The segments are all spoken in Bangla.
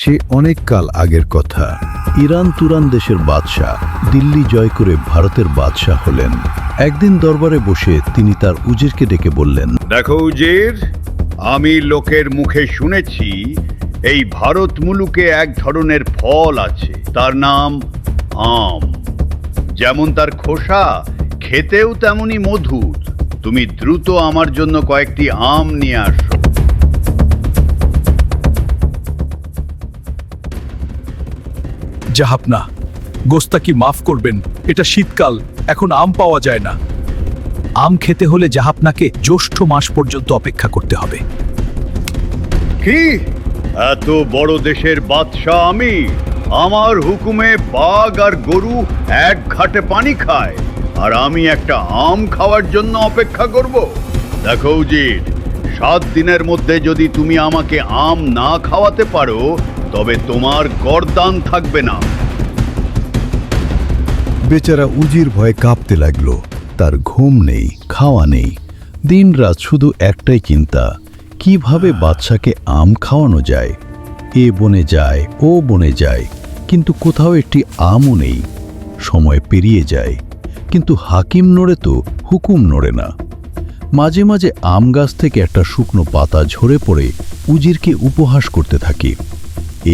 সে অনেক কাল আগের কথা। ইরান তুরান দেশের বাদশাহ দিল্লি জয় করে ভারতের বাদশাহ হলেন। একদিন দরবারে বসে তিনি তার উজিরকে ডেকে বললেন, দেখো উজির, আমি লোকের মুখে শুনেছি এই ভারত মুলুকে এক ধরনের ফল আছে, তার নাম আম। যেমন তার খোসা, খেতেও তেমনি মধুর। তুমি দ্রুত আমার জন্য কয়েকটি আম নিয়ে আসো। জাহাপনা, গোস্তাকি মাফ করবেন, এটা শীতকাল, এখন আম পাওয়া যায় না। আম খেতে হলে জাহাপনাকে জ্যৈষ্ঠ মাস পর্যন্ত অপেক্ষা করতে হবে। কি? এত বড় দেশের বাদশাহ আমি, আমার হুকুমে বাঘ আর গরু এক ঘাটে পানি খায়, আর আমি একটা আম খাওয়ার জন্য অপেক্ষা করব? দেখো উজির, 7 দিনের মধ্যে যদি তুমি আমাকে আম না খাওয়াতে পারো তবে তোমার গর্দান থাকবে না। বেচারা উজির ভয়ে কাঁপতে লাগলো। তার ঘুম নেই, খাওয়া নেই, দিনরাত শুধু একটাই চিন্তা, কিভাবে বাদশাকে আম খাওয়ানো যায়। এ বনে যায়, ও বনে যায়, কিন্তু কোথাও একটি আমও নেই। সময় পেরিয়ে যায়, কিন্তু হাকিম নড়ে তো হুকুম নড়ে না। মাঝে মাঝে আম গাছ থেকে একটা শুকনো পাতা ঝরে পড়ে উজিরকে উপহাস করতে থাকে।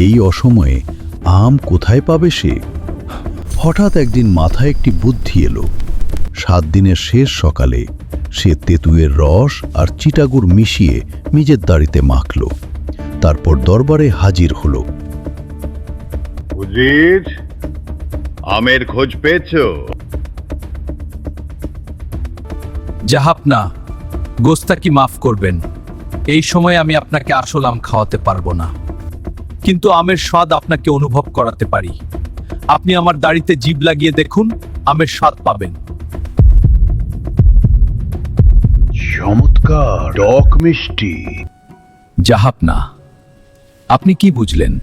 এই অসময়ে আম কোথায় পাবে সে? হঠাৎ একদিন মাথায় একটি বুদ্ধি এলো। 7 দিনের শেষ সকালে সে তেঁতুয়ের রস আর চিটাগুড় মিশিয়ে নিজের দাড়িতে মাখল। তারপর দরবারে হাজির হলো। উজির, আমের খোঁজ পেয়েছো? জাহাপনা, গোস্তাকি মাফ করবেন, এই সময় আমি আপনাকে আসল আম খাওয়াতে পারবো না, কিন্তু আমের স্বাদ আপনাকে অনুভব করাতে পারি। আপনি আমার দাড়িতে জিভ লাগিয়ে দেখুন, আমের স্বাদ পাবেন। চমৎকার, টক মিষ্টি। জাহাপনা, আপনি কি বুঝলেন?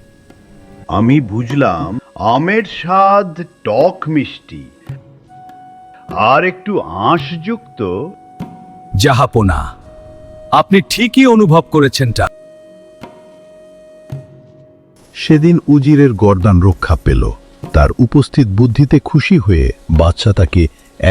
আমি বুঝলাম আমের স্বাদ টক মিষ্টি আর একটু আঁশযুক্ত। জাহাপনা, আপনি ঠিকই অনুভব করেছেনটা। সেদিন উজিরের গর্দান রক্ষা পেল। তার উপস্থিত বুদ্ধিতে খুশি হয়ে বাদশা তাকে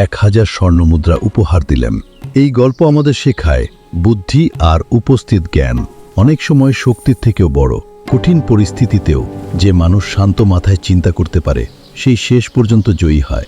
1000 স্বর্ণমুদ্রা উপহার দিলেন। এই গল্প আমাদের শেখায়, বুদ্ধি আর উপস্থিত জ্ঞান অনেক সময় শক্তির থেকেও বড়। কঠিন পরিস্থিতিতেও যে মানুষ শান্ত মাথায় চিন্তা করতে পারে, সেই শেষ পর্যন্ত জয়ী হয়।